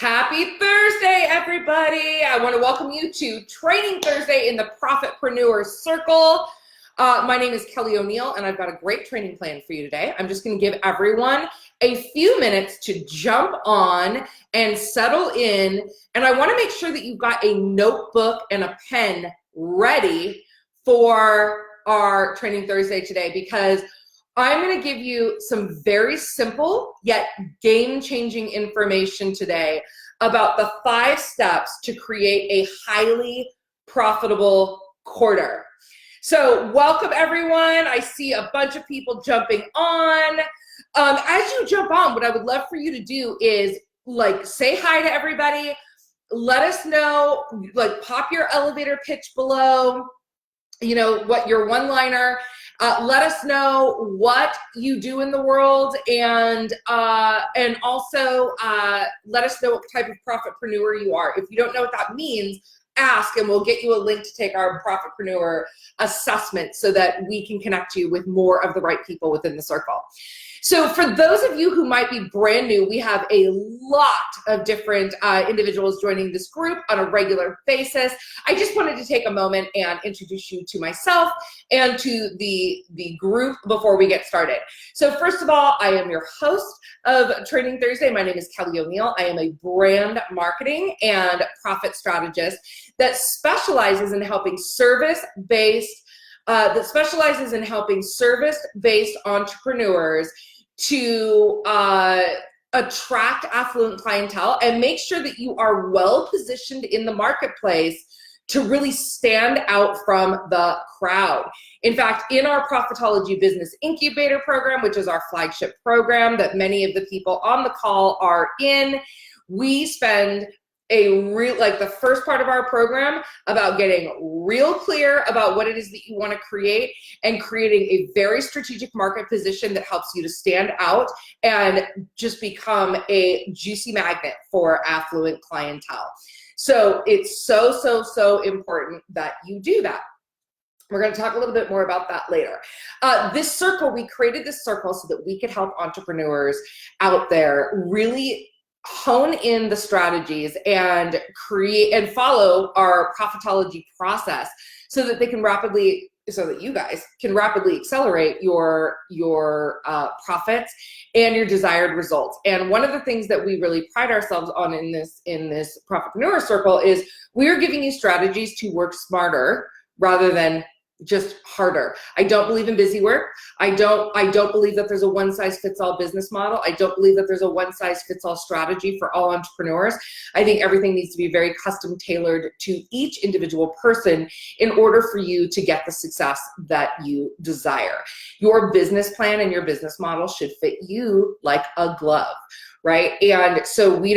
Happy Thursday, everybody. I want to welcome you to Training Thursday in the Profit-preneur Circle. My name is Kelly O'Neill, and I've got a great training plan for you today. I'm just going to give everyone a few minutes to jump on and settle in. And I want to make sure that you've got a notebook and a pen ready for our Training Thursday today, because I'm going to give you some very simple yet game-changing information today about the 5 steps to create a highly profitable quarter. So welcome, everyone. I see a bunch of people jumping on. As you jump on, what I would love for you to do is say hi to everybody. Let us know, pop your elevator pitch below, what your one-liner. Let us know what you do in the world, and also let us know what type of profitpreneur you are. If you don't know what that means, ask, and we'll get you a link to take our profitpreneur assessment so that we can connect you with more of the right people within the circle. So for those of you who might be brand new, we have a lot of different individuals joining this group on a regular basis. I just wanted to take a moment and introduce you to myself and to the group before we get started. So first of all, I am your host of Training Thursday. My name is Kelly O'Neill. I am a brand marketing and profit strategist that specializes in helping service-based entrepreneurs to attract affluent clientele and make sure that you are well positioned in the marketplace to really stand out from the crowd. In fact, in our Profitology Business Incubator program, which is our flagship program that many of the people on the call are in, we spend the first part of our program about getting real clear about what it is that you want to create and creating a very strategic market position that helps you to stand out and just become a juicy magnet for affluent clientele. So it's so important that you do that. We're going to talk a little bit more about that later. We created this circle so that we could help entrepreneurs out there really hone in the strategies and create and follow our profitology process so that you guys can rapidly accelerate your profits and your desired results. And one of the things that we really pride ourselves on in this Profit-preneur Circle is we're giving you strategies to work smarter rather than just harder. I don't believe in busy work. I don't believe that there's a one-size-fits-all business model. I don't believe that there's a one-size-fits-all strategy for all entrepreneurs. I think everything needs to be very custom tailored to each individual person in order for you to get the success that you desire. Your business plan and your business model should fit you like a glove, right? And so we're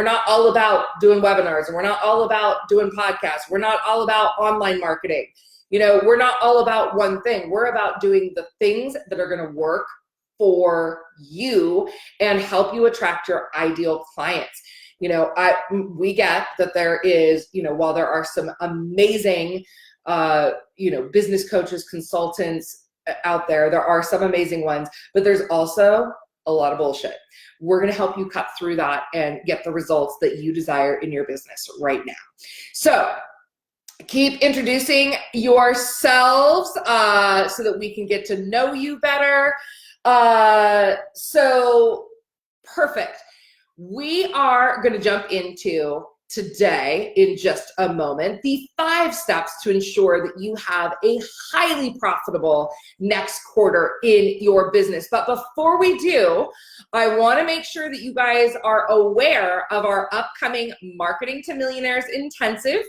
not all about doing webinars, and we're not all about doing podcasts. We're not all about online marketing. We're not all about one thing. We're about doing the things that are going to work for you and help you attract your ideal clients. We get that there is, while there are some amazing, business coaches, consultants out there, there are some amazing ones, but there's also a lot of bullshit. We're going to help you cut through that and get the results that you desire in your business right now. So keep introducing yourselves so that we can get to know you better. So perfect. We are going to jump into today in just a moment the 5 steps to ensure that you have a highly profitable next quarter in your business. But before we do, I want to make sure that you guys are aware of our upcoming Marketing to Millionaires Intensive.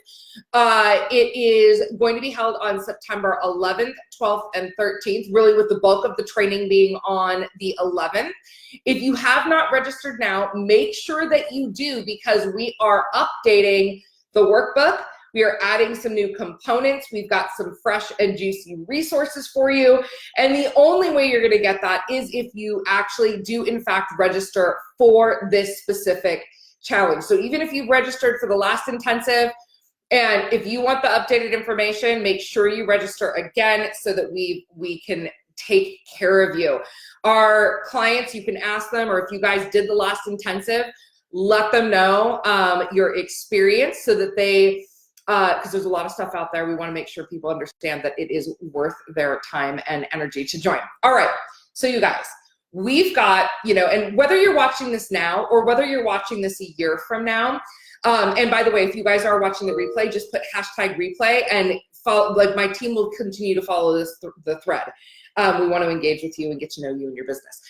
It is going to be held on September 11th, 12th, and 13th, really with the bulk of the training being on the 11th. If you have not registered now, make sure that you do, because we are updating the workbook. We are adding some new components. We've got some fresh and juicy resources for you. And the only way you're going to get that is if you actually do, in fact, register for this specific challenge. So even if you've registered for the last intensive, and if you want the updated information, make sure you register again so that we can take care of you. Our clients, you can ask them, or if you guys did the last intensive, let them know your experience so that they, because there's a lot of stuff out there. We want to make sure people understand that it is worth their time and energy to join. All right, so you guys, we've got, and whether you're watching this now or whether you're watching this a year from now, and by the way, if you guys are watching the replay, just put #replay and follow, like my team will continue to follow this the thread. We want to engage with you and get to know you and your business.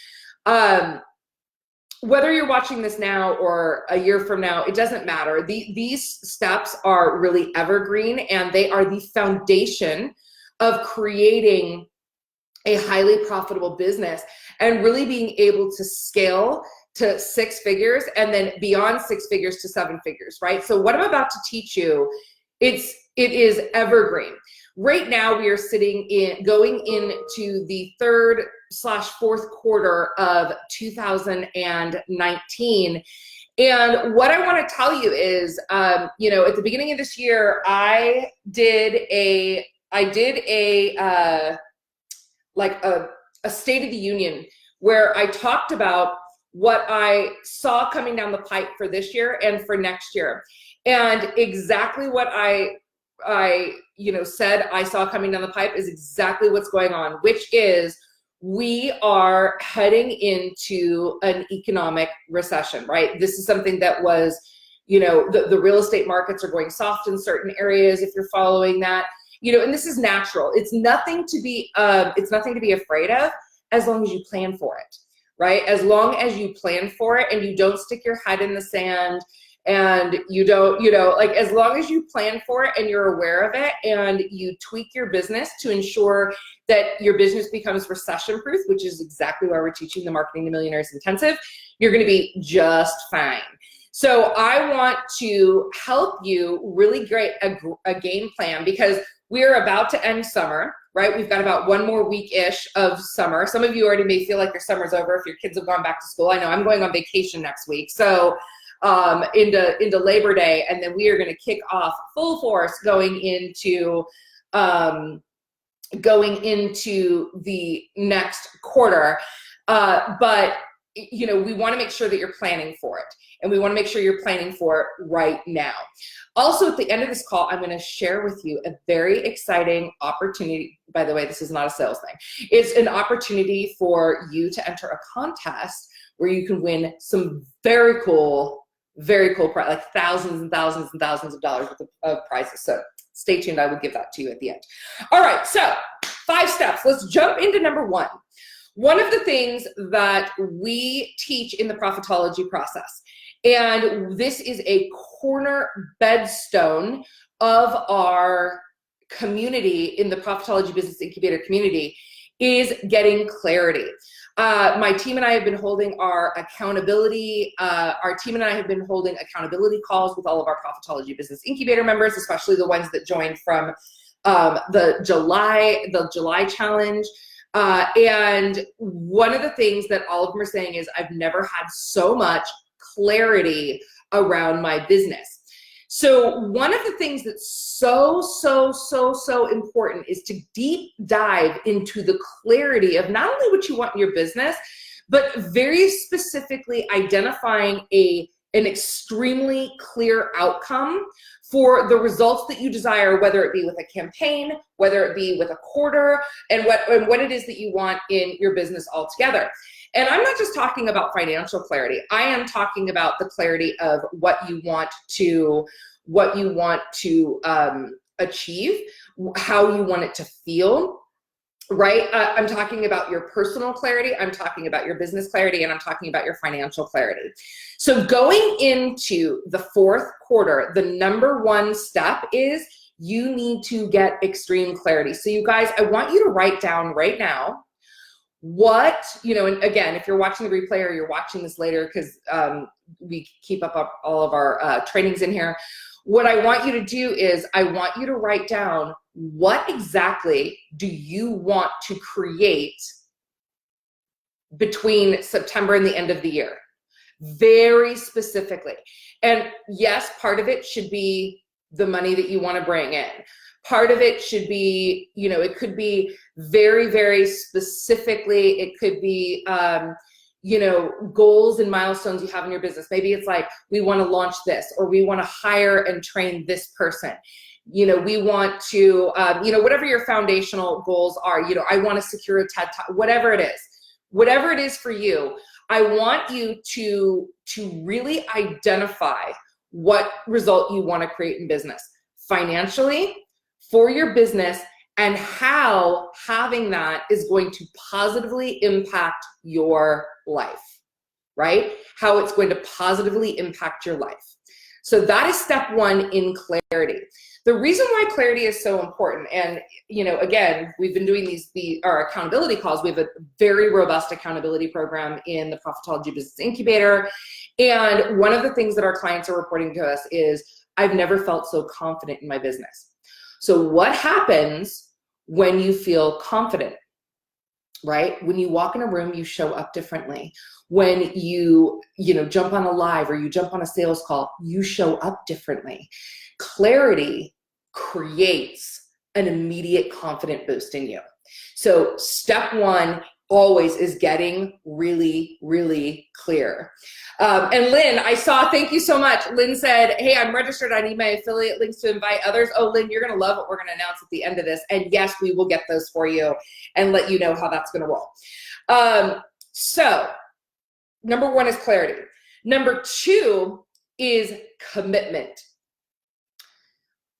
Whether you're watching this now or a year from now, it doesn't matter. These steps are really evergreen, and they are the foundation of creating a highly profitable business and really being able to scale to 6 figures and then beyond 6 figures to 7 figures, right? So what I'm about to teach you, it is evergreen. Right now we are going into the 3rd/4th quarter of 2019. And what I want to tell you is, at the beginning of this year, I did a State of the Union where I talked about what I saw coming down the pipe for this year and for next year. And exactly what I said I saw coming down the pipe is exactly what's going on, which is we are heading into an economic recession, right? This is something that was, the real estate markets are going soft in certain areas if you're following that, and this is natural. It's nothing to be afraid of as long as you plan for it, right? As long as you plan for it and you don't stick your head in the sand and you don't, as long as you plan for it and you're aware of it and you tweak your business to ensure that your business becomes recession proof, which is exactly why we're teaching the Marketing to Millionaires Intensive, you're going to be just fine. So I want to help you really create a game plan, because we're about to end summer, right? We've got about 1 more week-ish of summer. Some of you already may feel like your summer's over if your kids have gone back to school. I know I'm going on vacation next week. So into Labor Day, and then we are going to kick off full force going into the next quarter. But we want to make sure that you're planning for it, and we want to make sure you're planning for it right now. Also, at the end of this call, I'm going to share with you a very exciting opportunity. By the way, this is not a sales thing. It's an opportunity for you to enter a contest where you can win some very cool prize, like thousands and thousands and thousands of dollars worth of prizes. So stay tuned. I will give that to you at the end. All right. So 5 steps. Let's jump into number 1. One of the things that we teach in the Profitology process, and this is a corner bedstone of our community in the Profitology Business Incubator community, is getting clarity. My team and I have been holding our accountability calls with all of our Profitology Business Incubator members, especially the ones that joined from the July challenge. And one of the things that all of them are saying is, I've never had so much clarity around my business. So one of the things that's so important is to deep dive into the clarity of not only what you want in your business, but very specifically identifying an extremely clear outcome for the results that you desire, whether it be with a campaign, whether it be with a quarter, and what it is that you want in your business altogether. And I'm not just talking about financial clarity. I am talking about the clarity of what you want to achieve, how you want it to feel, right? I'm talking about your personal clarity, I'm talking about your business clarity, and I'm talking about your financial clarity. So going into the 4th quarter, the number 1 step is you need to get extreme clarity. So you guys, I want you to write down right now what, and again, if you're watching the replay or you're watching this later, because we keep up all of our trainings in here, what I want you to do is I want you to write down what exactly do you want to create between September and the end of the year, very specifically. And yes, part of it should be the money that you want to bring in. Part of it should be, it could be very, very specifically, it could be, goals and milestones you have in your business. Maybe it's like, we want to launch this, or we want to hire and train this person. We want to, whatever your foundational goals are, I want to secure a TED Talk, whatever it is for you. I want you to really identify what result you want to create in business, financially, for your business, and how having that is going to positively impact your life, right? How it's going to positively impact your life. So that is step one in clarity. The reason why clarity is so important, and again, we've been doing our accountability calls. We have a very robust accountability program in the Profitology Business Incubator. And one of the things that our clients are reporting to us is, I've never felt so confident in my business. So what happens when you feel confident, right? When you walk in a room, you show up differently. When you jump on a live or you jump on a sales call, you show up differently. Clarity creates an immediate confident boost in you. So step one always is getting really, really clear. And Lynn, thank you so much. Lynn said, hey, I'm registered. I need my affiliate links to invite others. Oh, Lynn, you're going to love what we're going to announce at the end of this. And yes, we will get those for you and let you know how that's going to roll. So number one is clarity. Number two is commitment.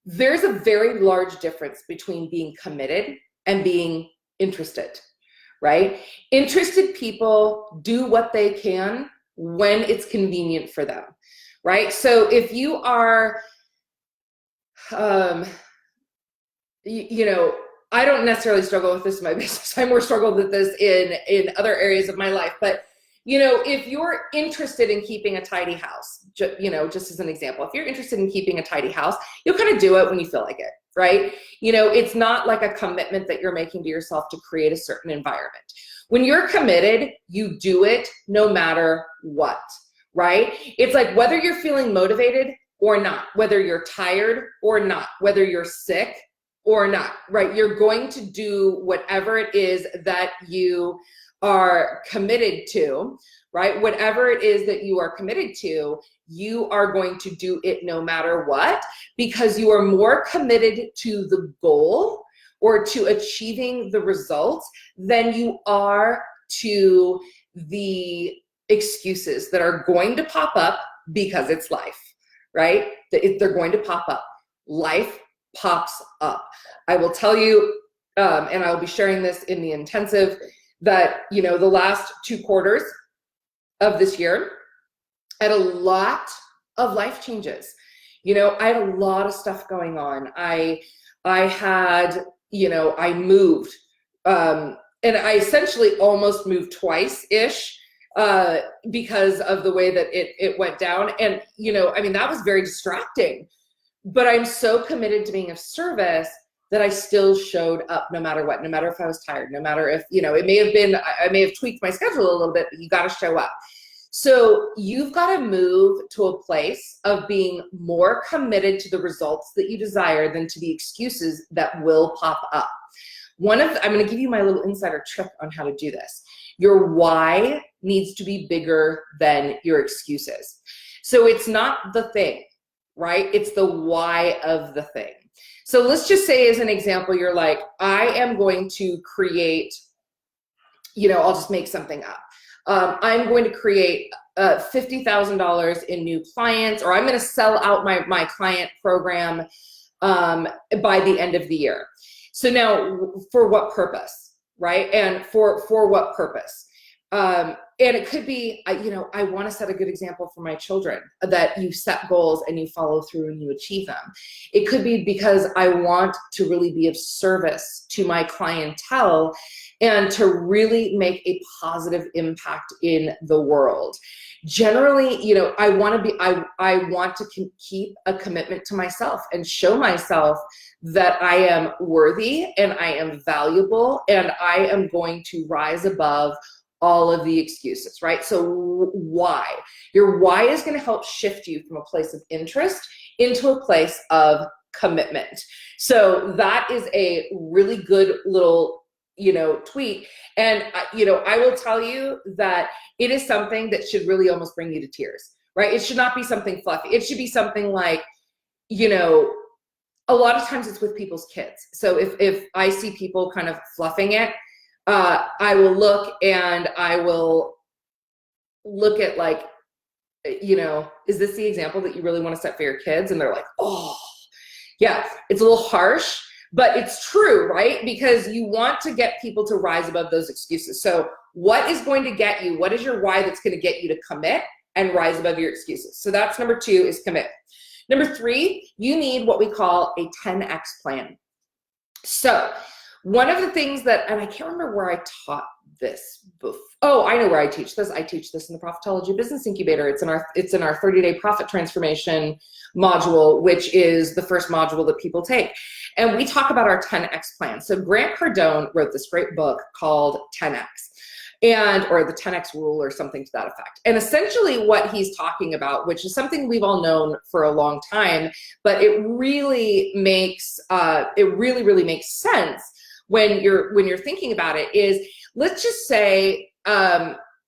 There's a very large difference between being committed and being interested, right? Interested people do what they can when it's convenient for them, right? So if you are, I don't necessarily struggle with this in my business. I more struggle with this in other areas of my life. But, if you're interested in keeping a tidy house, just as an example, if you're interested in keeping a tidy house, you'll kind of do it when you feel like it, right? It's not like a commitment that you're making to yourself to create a certain environment. When you're committed, you do it no matter what, right? It's like whether you're feeling motivated or not, whether you're tired or not, whether you're sick or not, right? You're going to do whatever it is that you are committed to, right? Whatever it is that you are committed to, you are going to do it no matter what, because you are more committed to the goal or to achieving the results than you are to the excuses that are going to pop up because it's life, right? They're going to pop up. Life pops up. I will tell you, and I'll be sharing this in the intensive, that, the last 2 quarters of this year, I had a lot of life changes. I had a lot of stuff going on. I had, I moved, and I essentially almost moved twice-ish because of the way that it went down. And, that was very distracting, but I'm so committed to being of service that I still showed up no matter what, no matter if I was tired, no matter if, I may have tweaked my schedule a little bit, but you got to show up. So you've got to move to a place of being more committed to the results that you desire than to the excuses that will pop up. I'm going to give you my little insider trick on how to do this. Your why needs to be bigger than your excuses. So it's not the thing, right? It's the why of the thing. So let's just say, as an example, you're like, I am going to create, I'll just make something up. I'm going to create $50,000 in new clients, or I'm going to sell out my client program by the end of the year. So now, for what purpose, right? And for what purpose? And it could be, I want to set a good example for my children, that you set goals and you follow through and you achieve them. It could be because I want to really be of service to my clientele and to really make a positive impact in the world. Generally, I want to keep a commitment to myself and show myself that I am worthy and I am valuable and I am going to rise above all of the excuses, right? So why? Your why is going to help shift you from a place of interest into a place of commitment. So that is a really good little, tweet. And, I will tell you that it is something that should really almost bring you to tears, right? It should not be something fluffy. It should be something like, a lot of times it's with people's kids. So if I see people kind of fluffing it, I will look at like, is this the example that you really want to set for your kids? And they're like, oh, yeah, it's a little harsh, but it's true, right? Because you want to get people to rise above those excuses. So what is going to get you? What is your why that's going to get you to commit and rise above your excuses? So that's number 2 is commit. Number 3, you need what we call a 10X plan. So one of the things that, and I can't remember where I taught this before. Oh, I know where I teach this. I teach this in the Profitology Business Incubator. It's in our 30-day profit transformation module, which is the first module that people take. And we talk about our 10X plan. So Grant Cardone wrote this great book called 10X. Or the 10X rule or something to that effect. And essentially what he's talking about, which is something we've all known for a long time, but it really makes sense when you're thinking about it, is let's just say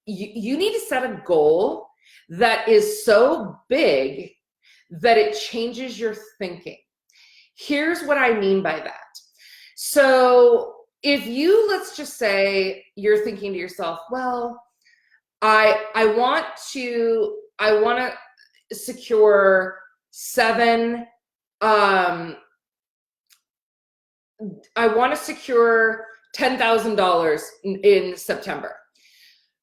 you need to set a goal that is so big that it changes your thinking. Here's what I mean by that. So if let's just say you're thinking to yourself, well, I want to secure $10,000 in September.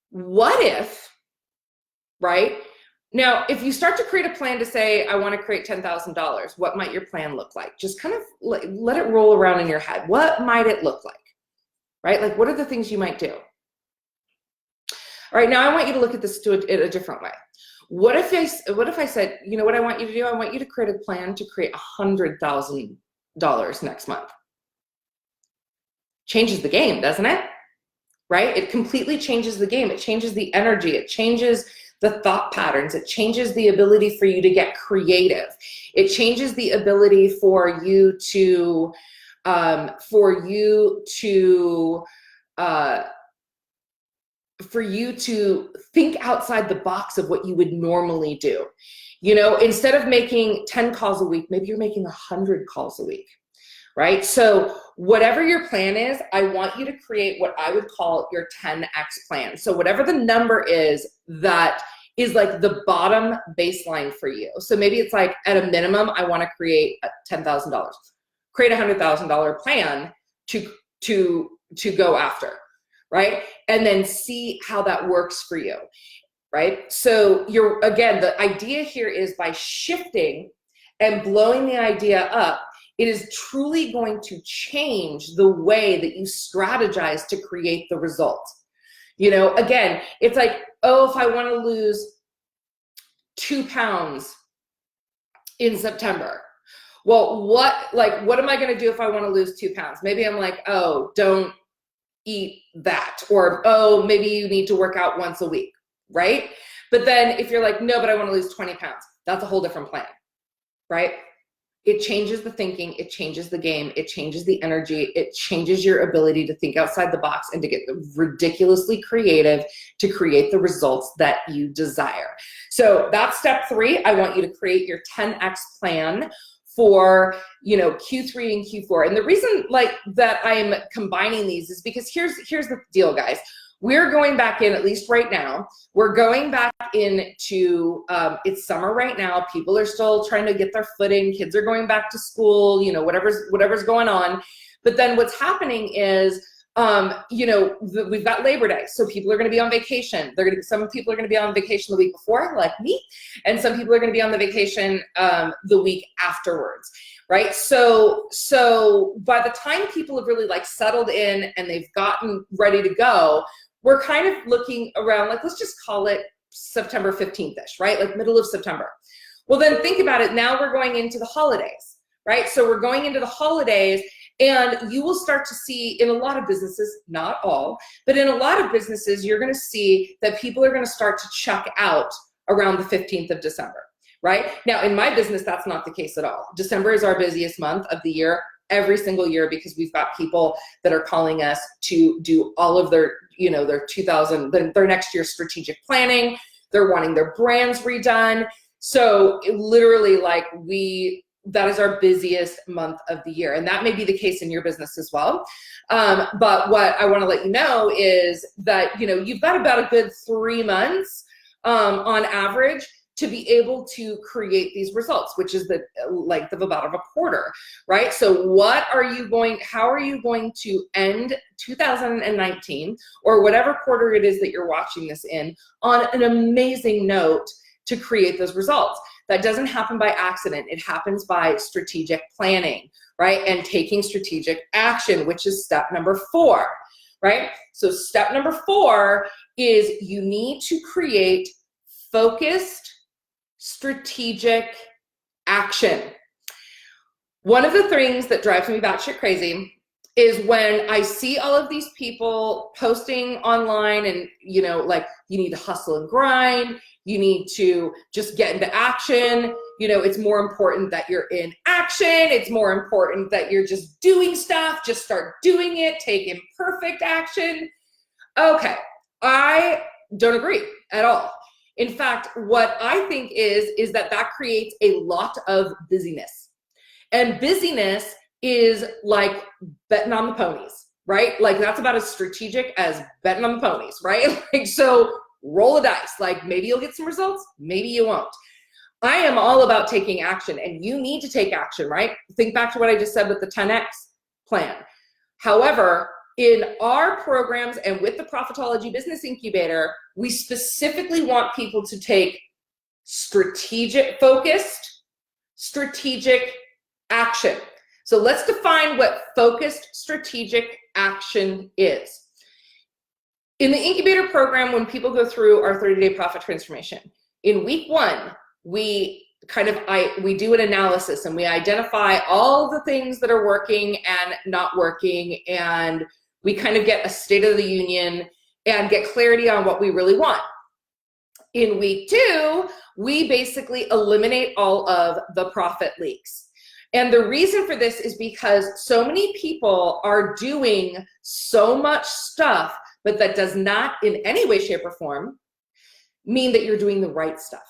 What if, right? Now, if you start to create a plan to say, I want to create $10,000, what might your plan look like? Just kind of let it roll around in your head. What might it look like? Right? Like, what are the things you might do? All right, now I want you to look at this in a different way. What if I said, you know what I want you to do? I want you to create a plan to create $100,000 next month. Changes the game, doesn't it? Right? It completely changes the game. It changes the energy. It changes the thought patterns. It changes the ability for you to get creative. It changes the ability for you to think outside the box of what you would normally do. Instead of making 10 calls a week, maybe you're making 100 calls a week, right? So whatever your plan is, I want you to create what I would call your 10X plan. So whatever the number is that is like the bottom baseline for you. So maybe it's like, at a minimum, I want to create $10,000. Create a $100,000 plan to go after, right? And then see how that works for you, right? So the idea here is by shifting and blowing the idea up, it is truly going to change the way that you strategize to create the result. Again, it's like, oh, if I want to lose 2 pounds in September, well, what am I going to do if I want to lose 2 pounds? Maybe I'm like, oh, don't eat that. Or, oh, maybe you need to work out once a week, right? But then if you're like, no, but I want to lose 20 pounds, that's a whole different plan, right? It changes the thinking, it changes the game, it changes the energy, it changes your ability to think outside the box and to get ridiculously creative to create the results that you desire. So that's step 3. I want you to create your 10X plan for Q3 and Q4. And the reason that I'm combining these is because here's the deal, guys. We're going back in, at least right now, we're going back into, it's summer right now. People are still trying to get their footing. Kids are going back to school, whatever's going on. But then what's happening is, we've got Labor Day. So people are going to be on vacation. Some people are going to be on vacation the week before, like me. And some people are going to be on the vacation the week afterwards. Right. So by the time people have really settled in and they've gotten ready to go, we're kind of looking around, let's just call it September 15th-ish, right? Middle of September. Well, then think about it. Now we're going into the holidays, right? So we're going into the holidays, and you will start to see in a lot of businesses, not all, but in a lot of businesses, you're going to see that people are going to start to check out around the 15th of December. right? Now, in my business, that's not the case at all. December is our busiest month of the year, every single year, because we've got people that are calling us to do all of their, their next year's strategic planning. They're wanting their brands redone. So literally, that is our busiest month of the year. And that may be the case in your business as well. But what I want to let you know is that, you've got about a good 3 months on average to be able to create these results, which is the length of about a quarter, right? So how are you going to end 2019 or whatever quarter it is that you're watching this in on an amazing note to create those results? That doesn't happen by accident. It happens by strategic planning, right? And taking strategic action, which is step number 4, right? So step number 4 is you need to create focused strategic action. One of the things that drives me batshit crazy is when I see all of these people posting online and, you need to hustle and grind. You need to just get into action. It's more important that you're in action. It's more important that you're just doing stuff. Just start doing it. Take imperfect action. Okay, I don't agree at all. In fact, what I think is that creates a lot of busyness. And busyness is like betting on the ponies, right? Like that's about as strategic as betting on the ponies, right? So roll the dice. Maybe you'll get some results, maybe you won't. I am all about taking action, and you need to take action, right? Think back to what I just said with the 10X plan. However, in our programs and with the Profitology Business Incubator, we specifically want people to take focused, strategic action. So let's define what focused strategic action is. In the incubator program, when people go through our 30-day profit transformation, in week 1, we do an analysis and we identify all the things that are working and not working, and we kind of get a state of the union and get clarity on what we really want. In week 2, we basically eliminate all of the profit leaks. And the reason for this is because so many people are doing so much stuff, but that does not in any way, shape, or form mean that you're doing the right stuff,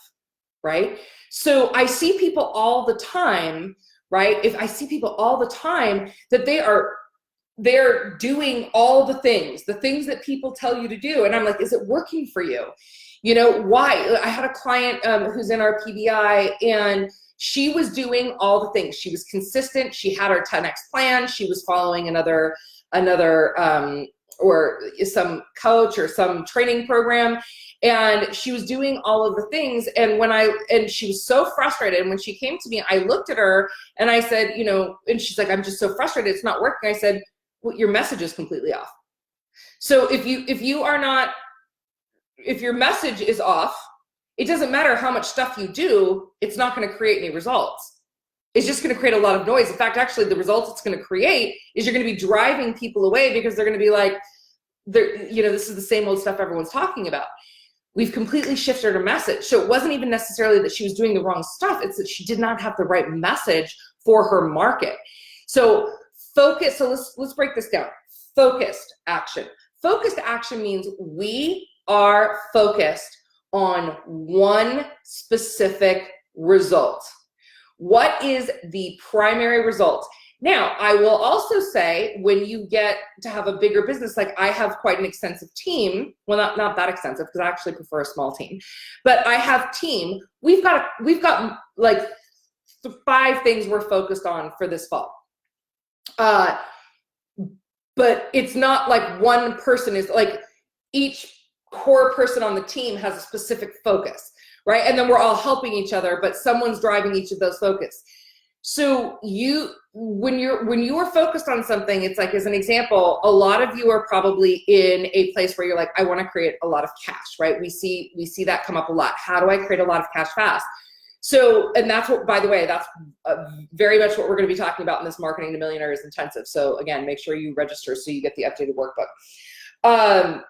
right? So I see people all the time, right? If I see people all the time that they're doing all the things that people tell you to do. And I'm like, is it working for you? Why? I had a client who's in our PBI, and she was doing all the things. She was consistent. She had her 10X plan. She was following another or some coach or some training program. And she was doing all of the things. And she was so frustrated. And when she came to me, I looked at her and I said, and she's like, I'm just so frustrated. It's not working. I said, well, your message is completely off. So if your message is off, it doesn't matter how much stuff you do, it's not going to create any results. It's just going to create a lot of noise. In fact, actually, the results it's going to create is you're going to be driving people away because they're going to be like, this is the same old stuff everyone's talking about. We've completely shifted her message. So it wasn't even necessarily that she was doing the wrong stuff. It's that she did not have the right message for her market. So focus. So let's break this down. Focused action. Focused action means we are focused on one specific result. What is the primary result? Now, I will also say when you get to have a bigger business, like I have quite an extensive team. Well, not that extensive because I actually prefer a small team, but I have team. We've got like 5 things we're focused on for this fall. But it's not like one person is like each core person on the team has a specific focus, right? And then we're all helping each other, but someone's driving each of those focus. So when you are focused on something, it's like, as an example, a lot of you are probably in a place where you're like, I want to create a lot of cash, right? We see that come up a lot. How do I create a lot of cash fast? So, and that's what, by the way, that's very much what we're going to be talking about in this Marketing to Millionaires intensive. So again, make sure you register so you get the updated workbook.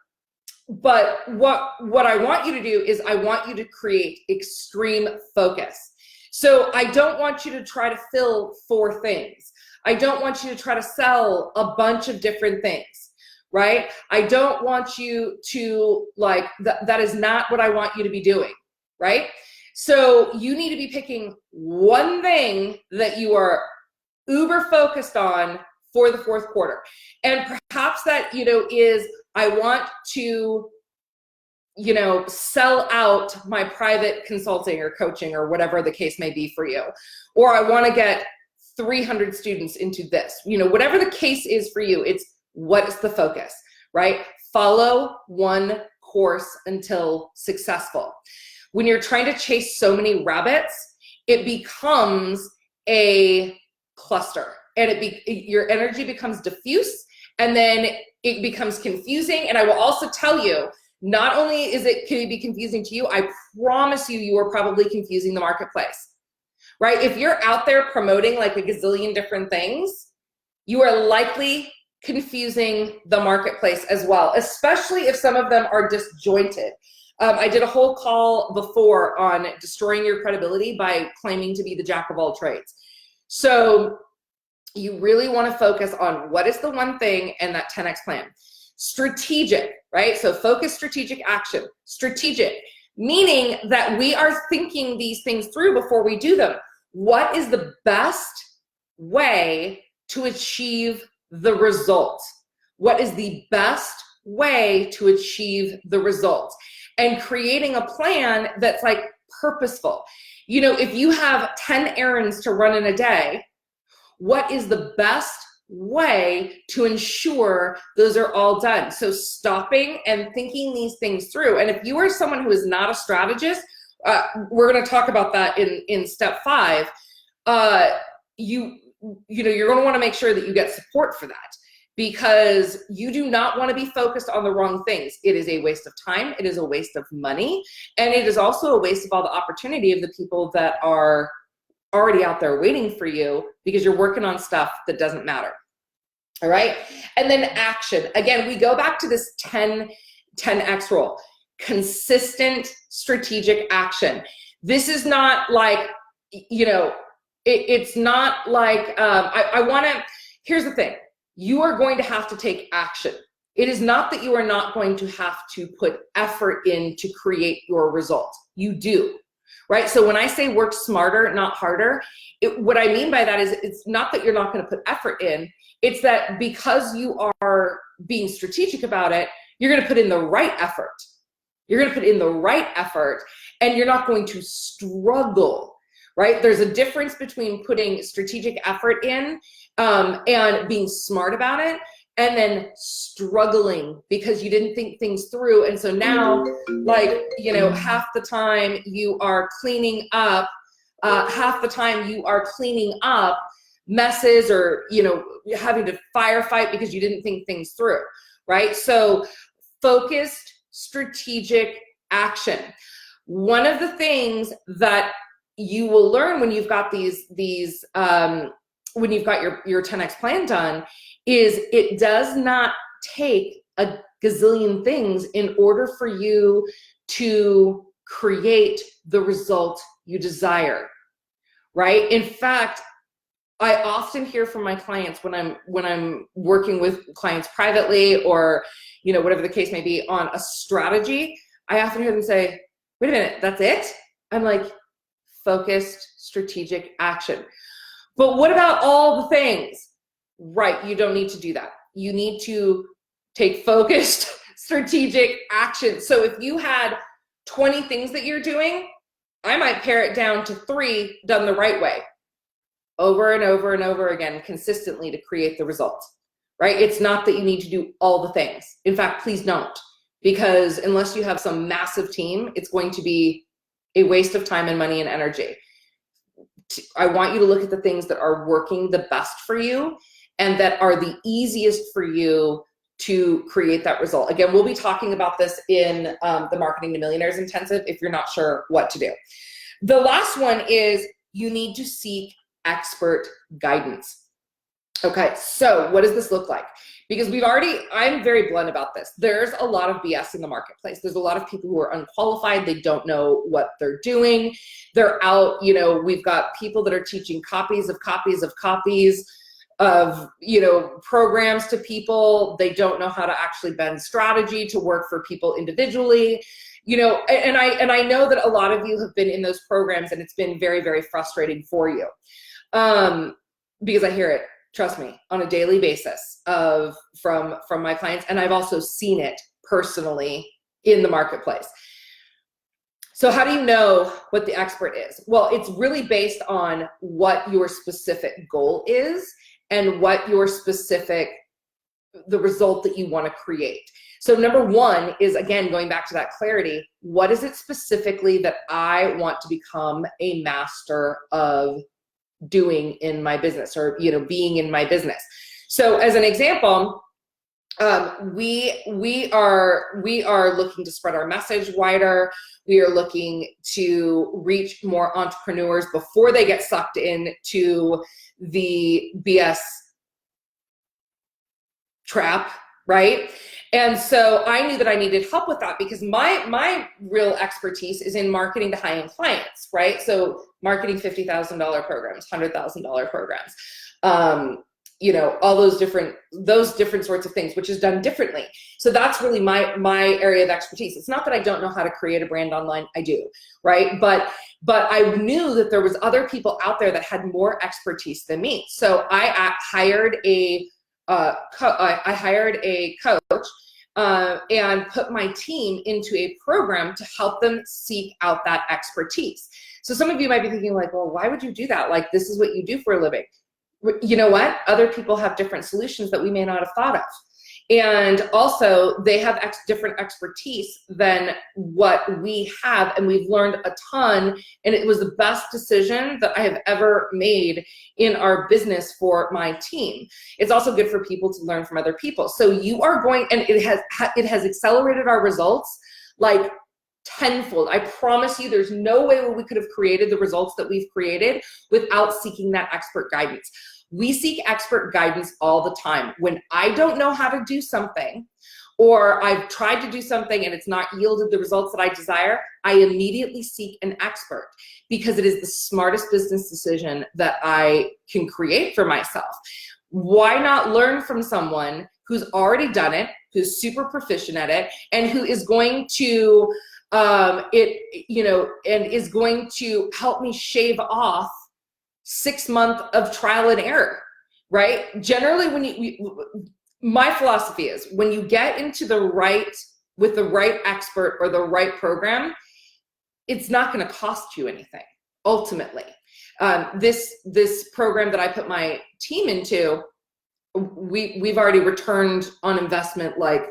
But what I want you to do is I want you to create extreme focus. So I don't want you to try to fill 4 things. I don't want you to try to sell a bunch of different things, right? I don't want you to that is not what I want you to be doing, right? So you need to be picking one thing that you are uber focused on for the 4th quarter. And perhaps that, is I want to, sell out my private consulting or coaching or whatever the case may be for you. Or I want to get 300 students into this, whatever the case is for you, it's what is the focus, right? Follow one course until successful. When you're trying to chase so many rabbits, it becomes a cluster and your energy becomes diffuse, and then it becomes confusing. And I will also tell you, not only can it be confusing to you, I promise you are probably confusing the marketplace, right? If you're out there promoting like a gazillion different things, you are likely confusing the marketplace as well, especially if some of them are disjointed. I did a whole call before on destroying your credibility by claiming to be the jack of all trades. So you really want to focus on what is the one thing and that 10X plan. Strategic, right? So focus, strategic, action. Strategic, meaning that we are thinking these things through before we do them. What is the best way to achieve the result? What is the best way to achieve the result? And creating a plan that's like purposeful. If you have 10 errands to run in a day, what is the best way to ensure those are all done? So stopping and thinking these things through. And if you are someone who is not a strategist, we're going to talk about that in step 5. You're going to want to make sure that you get support for that, because you do not want to be focused on the wrong things. It is a waste of time. It is a waste of money. And it is also a waste of all the opportunity of the people that are already out there waiting for you, because you're working on stuff that doesn't matter. All right. And then action. Again, we go back to this 10X rule, consistent strategic action. This is not like, it's not like, here's the thing. You are going to have to take action. It is not that you are not going to have to put effort in to create your result. You do, right? So when I say work smarter, not harder, what I mean by that is it's not that you're not going to put effort in. It's that because you are being strategic about it, you're going to put in the right effort. You're going to put in the right effort, and you're not going to struggle, right? There's a difference between putting strategic effort in and being smart about it, and then struggling because you didn't think things through. And so now, half the time you are cleaning up, messes, or, having to firefight because you didn't think things through, right? So focused, strategic action. One of the things that you will learn when you've got when you've got your 10X plan done is it does not take a gazillion things in order for you to create the result you desire, right? In fact, I often hear from my clients when I'm working with clients privately, or whatever the case may be, on a strategy, I often hear them say, wait a minute, that's it? I'm like, focused strategic action. But what about all the things? Right, you don't need to do that. You need to take focused strategic action. So if you had 20 things that you're doing, I might pare it down to 3 done the right way, over and over and over again, consistently, to create the result, right? It's not that you need to do all the things. In fact, please don't, because unless you have some massive team, it's going to be a waste of time and money and energy. I want you to look at the things that are working the best for you and that are the easiest for you to create that result. Again, we'll be talking about this in the Marketing to Millionaires Intensive if you're not sure what to do. The last one is you need to seek expert guidance. Okay, so what does this look like? Because I'm very blunt about this. There's a lot of BS in the marketplace. There's a lot of people who are unqualified. They don't know what they're doing. They're out, we've got people that are teaching copies of copies of copies of, programs to people. They don't know how to actually bend strategy to work for people individually. And I know that a lot of you have been in those programs, and it's been very, very frustrating for you. Because I hear it, trust me, on a daily basis from my clients. And I've also seen it personally in the marketplace. So how do you know what the expert is? Well, it's really based on what your specific goal is and what your the result that you want to create. So number one is, again, going back to that clarity, what is it specifically that I want to become a master of doing in my business, or, being in my business? So as an example, we are looking to spread our message wider. We are looking to reach more entrepreneurs before they get sucked into the BS trap, right? And so I knew that I needed help with that, because my real expertise is in marketing to high-end clients, right? So marketing $50,000 programs, $100,000 programs, all those different sorts of things, which is done differently. So that's really my area of expertise. It's not that I don't know how to create a brand online. I do, right? But I knew that there was other people out there that had more expertise than me. So I hired a coach and put my team into a program to help them seek out that expertise. So some of you might be thinking like, well, why would you do that? Like, this is what you do for a living. You know what? Other people have different solutions that we may not have thought of. And also they have different expertise than what we have, and we've learned a ton, and it was the best decision that I have ever made in our business for my team. It's also good for people to learn from other people. So you are going, and it has accelerated our results like tenfold. I promise you, there's no way we could have created the results that we've created without seeking that expert guidance. We seek expert guidance all the time. When I don't know how to do something, or I've tried to do something and it's not yielded the results that I desire, I immediately seek an expert, because it is the smartest business decision that I can create for myself. Why not learn from someone who's already done it, who's super proficient at it, and who is going to and is going to help me shave off 6 months of trial and error, right? Generally, my philosophy is, when you get into with the right expert or the right program, it's not going to cost you anything, ultimately. This program that I put my team into, we've already returned on investment, like,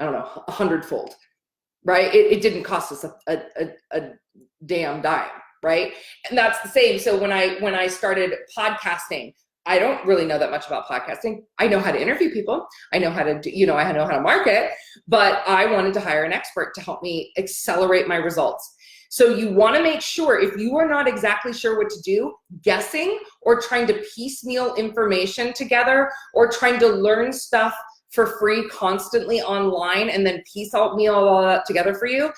I don't know, 100-fold, right? It didn't cost us a damn dime. Right? And that's the same. So when I started podcasting, I don't really know that much about podcasting. I know how to interview people. I know how to do, I know how to market, but I wanted to hire an expert to help me accelerate my results. So you want to make sure, if you are not exactly sure what to do, guessing or trying to piecemeal information together, or trying to learn stuff for free constantly online and then piecemeal all that together for you,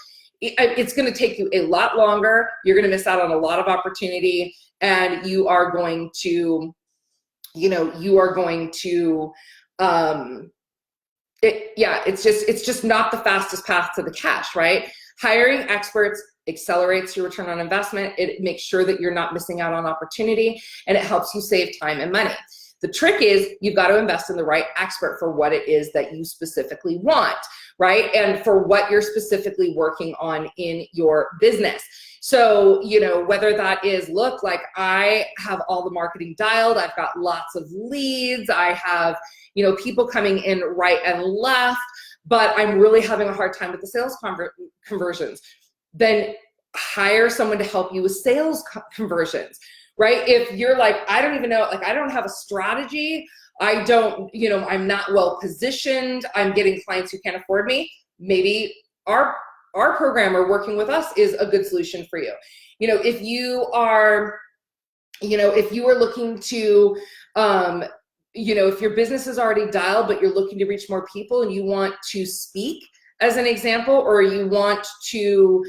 it's going to take you a lot longer. You're going to miss out on a lot of opportunity, and you are going to, it's just not the fastest path to the cash, right? Hiring experts accelerates your return on investment. It makes sure that you're not missing out on opportunity, and it helps you save time and money. The trick is, you've got to invest in the right expert for what it is that you specifically want, right? And for what you're specifically working on in your business. So, whether that is, look, like, I have all the marketing dialed, I've got lots of leads, I have, people coming in right and left, but I'm really having a hard time with the sales conversions. Then hire someone to help you with sales conversions. Right? If you're like, I don't even know, like, I don't have a strategy, I don't, I'm not well positioned, I'm getting clients who can't afford me, maybe our program or working with us is a good solution for you. If you are looking to, if your business is already dialed, but you're looking to reach more people and you want to speak as an example, or you want to,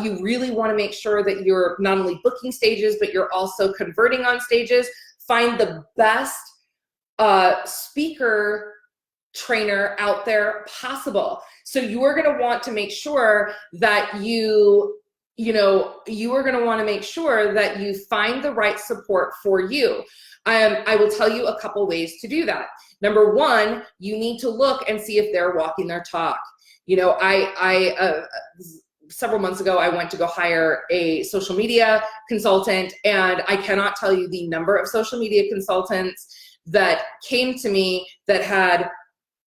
you really want to make sure that you're not only booking stages, but you're also converting on stages, find the best speaker trainer out there possible. So you are going to want to make sure that you are going to want to make sure that you find the right support for you. I will tell you a couple ways to do that. Number one, you need to look and see if they're walking their talk. Several months ago, I went to go hire a social media consultant, and I cannot tell you the number of social media consultants that came to me that had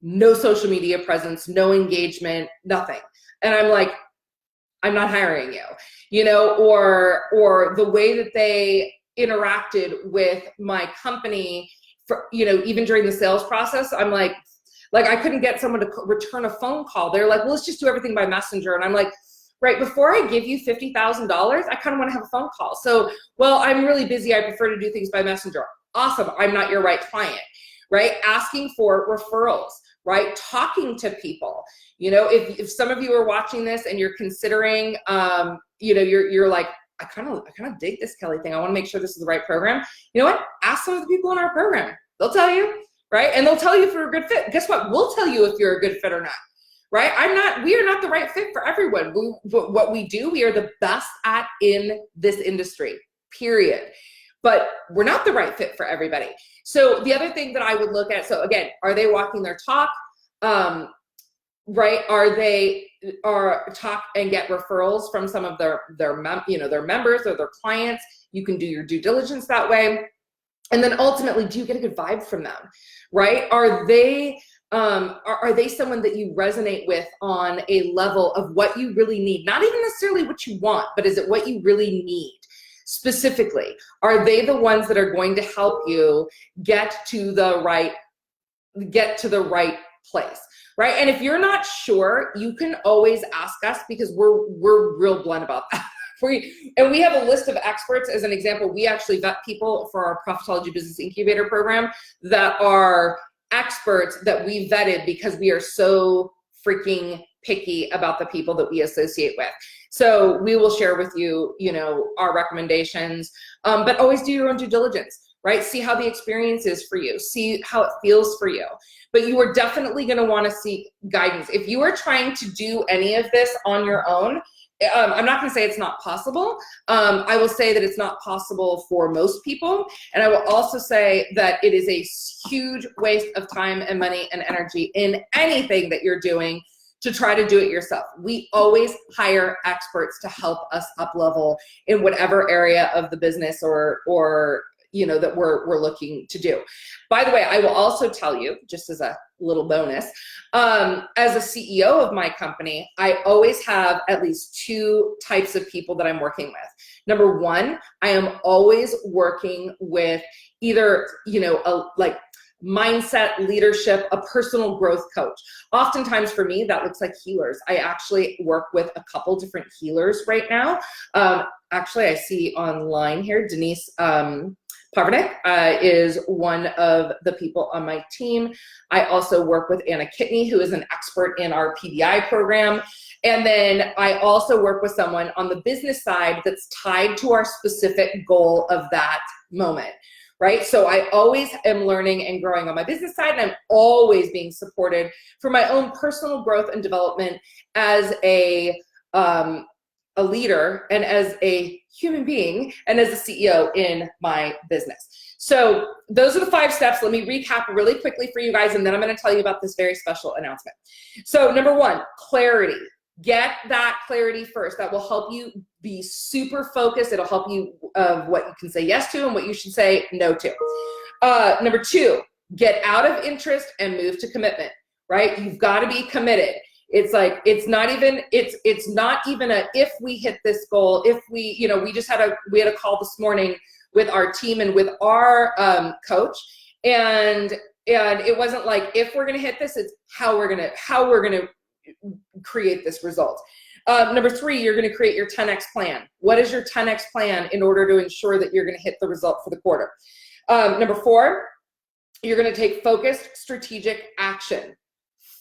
no social media presence, no engagement, nothing. And I'm like, I'm not hiring you, or the way that they interacted with my company, for, even during the sales process, I'm like I couldn't get someone to return a phone call. They're like, well, let's just do everything by Messenger. And I'm like, right, before I give you $50,000, I kind of want to have a phone call. So, well, I'm really busy. I prefer to do things by Messenger. Awesome. I'm not your right client, right? Asking for referrals, right? Talking to people. If some of you are watching this and you're considering, you're like, I kind of dig this Kelly thing. I want to make sure this is the right program. You know what? Ask some of the people in our program. They'll tell you, right? And they'll tell you if you're a good fit. Guess what? We'll tell you if you're a good fit or not, right? We are not the right fit for everyone. What we do, we are the best at in this industry, period. But we're not the right fit for everybody. So the other thing that I would look at, so again, are they walking their talk? Right? Are talk and get referrals from some of their members or their clients. You can do your due diligence that way. And then ultimately, do you get a good vibe from them, right? Are they someone that you resonate with on a level of what you really need? Not even necessarily what you want, but is it what you really need? Specifically, are they the ones that are going to help you get to the right place, right? And if you're not sure, you can always ask us, because we're real blunt about that. And we have a list of experts. As an example, we actually vet people for our Profitology Business Incubator program that are experts that we vetted because we are so freaking picky about the people that we associate with. So we will share with you, our recommendations, but always do your own due diligence, right? See how the experience is for you. See how it feels for you. But you are definitely going to want to seek guidance. If you are trying to do any of this on your own, I'm not going to say it's not possible. I will say that it's not possible for most people. And I will also say that it is a huge waste of time and money and energy in anything that you're doing to try to do it yourself. We always hire experts to help us up level in whatever area of the business or that we're looking to do. By the way, I will also tell you, just as a little bonus, as a CEO of my company, I always have at least two types of people that I'm working with. Number one, I am always working with either, mindset, leadership, a personal growth coach. Oftentimes for me, that looks like healers. I actually work with a couple different healers right now. Actually, I see online here, Denise Pavernick is one of the people on my team. I also work with Anna Kitney, who is an expert in our PBI program. And then I also work with someone on the business side that's tied to our specific goal of that moment, right? So I always am learning and growing on my business side, and I'm always being supported for my own personal growth and development as a leader and as a human being and as a CEO in my business. So those are the 5 steps. Let me recap really quickly for you guys, and then I'm going to tell you about this very special announcement. So number 1, clarity. Get that clarity first. That will help you be super focused. It'll help you what you can say yes to and what you should say no to. Number 2, get out of interest and move to commitment, right? You've got to be committed. It's like, it's not even a, if we hit this goal, if we, we had a call this morning with our team and with our coach, and it wasn't like, if we're going to hit this, it's how we're going to create this result. Number 3, you're going to create your 10X plan. What is your 10X plan in order to ensure that you're going to hit the result for the quarter? Number 4, You're going to take focused strategic action.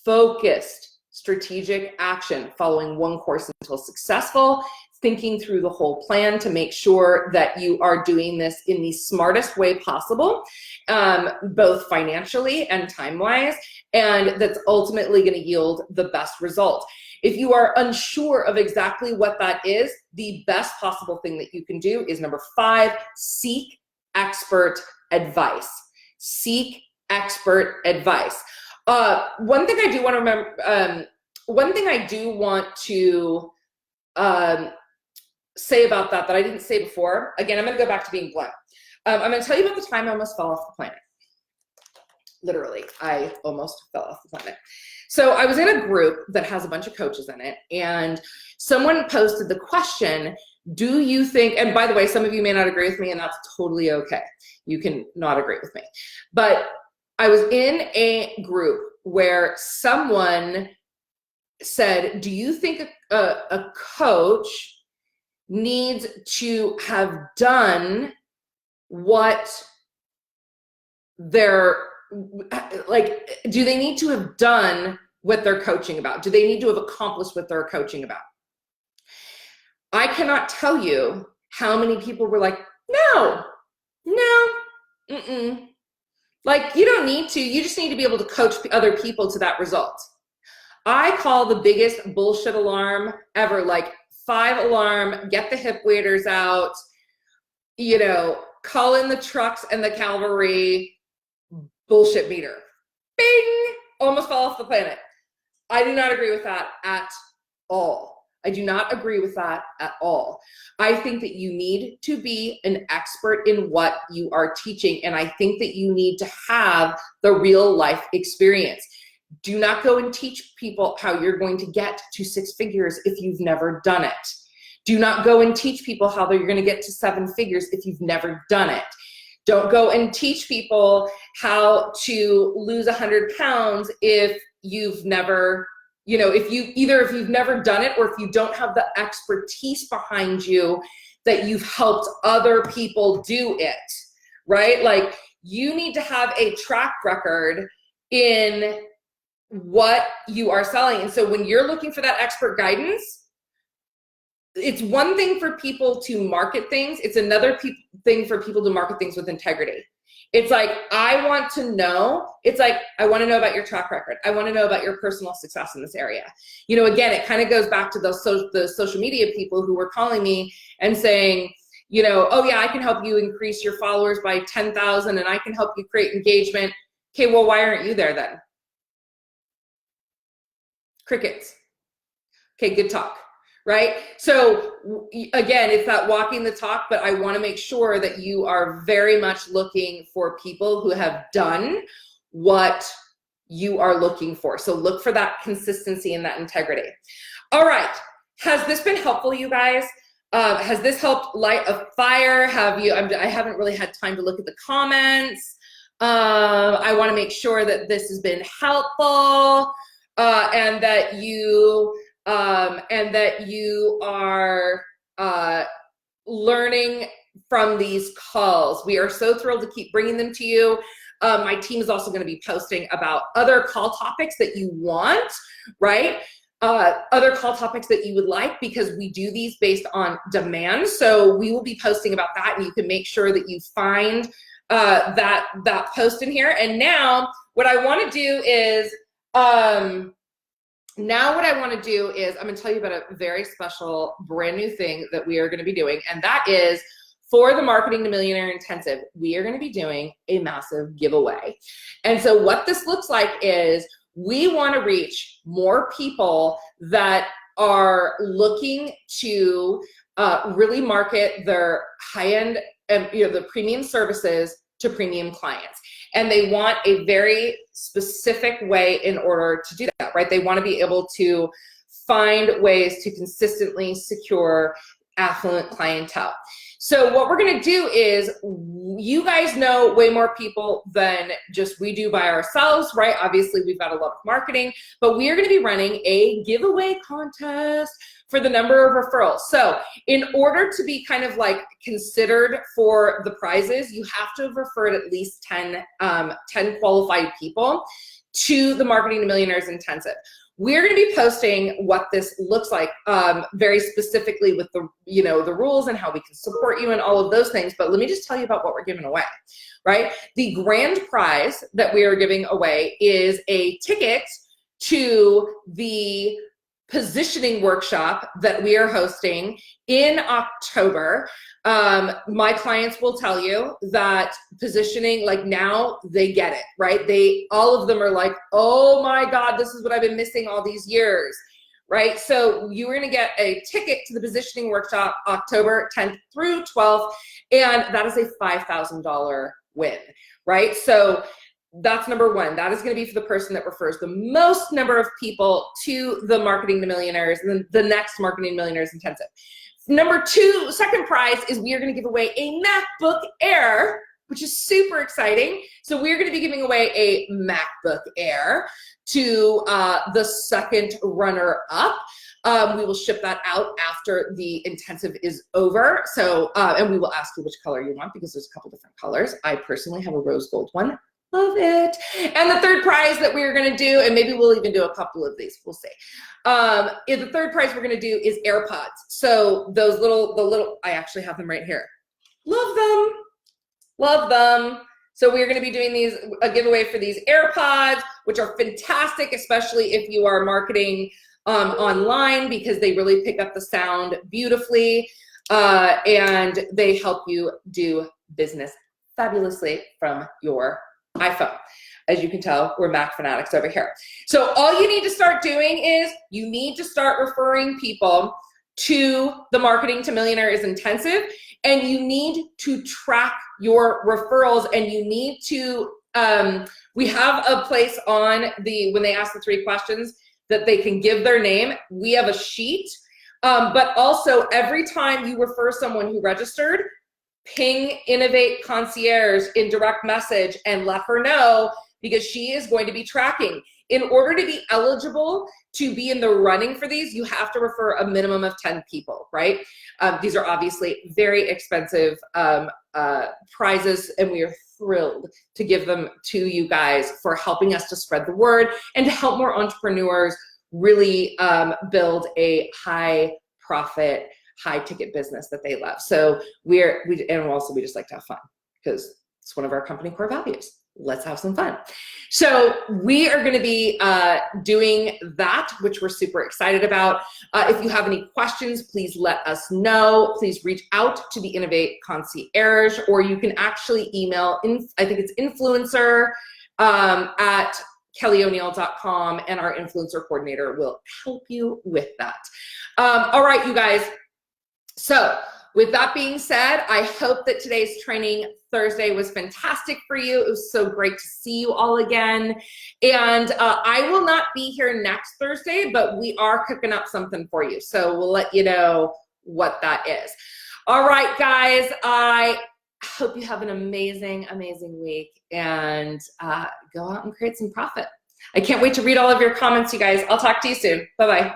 Focused strategic action, following one course until successful, thinking through the whole plan to make sure that you are doing this in the smartest way possible, both financially and time-wise, and that's ultimately going to yield the best result. If you are unsure of exactly what that is, the best possible thing that you can do is number 5, seek expert advice. Seek expert advice. One thing I do want to remember, one thing I do want to say about that I didn't say before, again, I'm going to go back to being blunt. I'm going to tell you about the time I almost fell off the planet. Literally, I almost fell off the planet. So I was in a group that has a bunch of coaches in it, and someone posted the question, do you think, and by the way, some of you may not agree with me, and that's totally okay. You can not agree with me. But I was in a group where someone said, do you think a coach needs to have done what they're, like, do they need to have done what they're coaching about? Do they need to have accomplished what they're coaching about? I cannot tell you how many people were like, no, like, you don't need to, you just need to be able to coach other people to that result. I call the biggest bullshit alarm ever, like 5 alarm, get the hip waders out, you know, call in the trucks and the cavalry, bullshit meter. Bing! Almost fell off the planet. I do not agree with that at all. I do not agree with that at all. I think that you need to be an expert in what you are teaching, and I think that you need to have the real life experience. Do not go and teach people how you're going to get to 6 figures if you've never done it. Do not go and teach people how you're going to get to 7 figures if you've never done it. Don't go and teach people how to lose 100 pounds if you've never, you know, if you've never done it, or if you don't have the expertise behind you that you've helped other people do it, right? Like, you need to have a track record in what you are selling. And so when you're looking for that expert guidance, it's one thing for people to market things. It's another thing for people to market things with integrity. It's like, I want to know, it's like, I want to know about your track record. I want to know about your personal success in this area. You know, again, it kind of goes back to the social media people who were calling me and saying, you know, oh yeah, I can help you increase your followers by 10,000 and I can help you create engagement. Okay, well, why aren't you there then? Crickets. Okay, good talk. Right? So again, it's that walking the talk, but I want to make sure that you are very much looking for people who have done what you are looking for. So look for that consistency and that integrity. All right. Has this been helpful, you guys? Has this helped light a fire? I haven't really had time to look at the comments. I want to make sure that this has been helpful, and that you are learning from these calls. We are so thrilled to keep bringing them to you. My team is also going to be posting about other call topics that you want, right? Other call topics that you would like, because we do these based on demand. So we will be posting about that, and you can make sure that you find that post in here. And now what I want to do is, I'm going to tell you about a very special brand new thing that we are going to be doing. And that is, for the Marketing to Millionaire Intensive, we are going to be doing a massive giveaway. And so what this looks like is, we want to reach more people that are looking to really market their high-end, the premium services to premium clients. And they want a very specific way in order to do that, right? They want to be able to find ways to consistently secure affluent clientele. So what we're going to do is, you guys know way more people than just we do by ourselves, right? Obviously, we've got a lot of marketing, but we are going to be running a giveaway contest for the number of referrals. So in order to be kind of like considered for the prizes, you have to have referred at least 10 qualified people to the Marketing to Millionaires Intensive. We're going to be posting what this looks like very specifically with the, the rules and how we can support you and all of those things. But let me just tell you about what we're giving away, right? The grand prize that we are giving away is a ticket to the positioning workshop that we are hosting in October. My clients will tell you that positioning, like now they get it, right? All of them are like, oh my God, this is what I've been missing all these years, right? So you are gonna get a ticket to the positioning workshop October 10th through 12th, and that is a $5,000 win, right? So that's number one. That is going to be for the person that refers the most number of people to the Marketing to Millionaires and then the next Marketing to Millionaires Intensive. Number two, second prize is we are going to give away a MacBook Air, which is super exciting. So we're going to be giving away a MacBook Air to the second runner-up. We will ship that out after the intensive is over. So, and we will ask you which color you want because there's a couple different colors. I personally have a rose gold one. Love it. And the third prize that we're going to do, and maybe we'll even do a couple of these, we'll see. The third prize we're going to do is AirPods. So those I actually have them right here. Love them. Love them. So we're going to be doing a giveaway for these AirPods, which are fantastic, especially if you are marketing online, because they really pick up the sound beautifully, and they help you do business fabulously from your iPhone. As you can tell, we're Mac fanatics over here. So all you need to start doing is you need to start referring people to the Marketing to Millionaires Intensive, and you need to track your referrals, and you need to, we have a place on when they ask the 3 questions that they can give their name. We have a sheet, but also every time you refer someone who registered, ping Innovate Concierge in direct message and let her know, because she is going to be tracking. In order to be eligible to be in the running for these, you have to refer a minimum of 10 people, right? These are obviously very expensive prizes, and we are thrilled to give them to you guys for helping us to spread the word and to help more entrepreneurs really build a high profit, high ticket business that they love. So we just like to have fun because it's one of our company core values. Let's have some fun. So we are going to be doing that, which we're super excited about. If you have any questions, please let us know. Please reach out to the Innovate Concierge, or you can actually email, I think it's influencer at kellyoneil.com, and our influencer coordinator will help you with that. All right, you guys. So with that being said, I hope that today's Training Thursday was fantastic for you. It was so great to see you all again. And I will not be here next Thursday, but we are cooking up something for you. So we'll let you know what that is. All right, guys, I hope you have an amazing, amazing week, and go out and create some profit. I can't wait to read all of your comments, you guys. I'll talk to you soon. Bye-bye.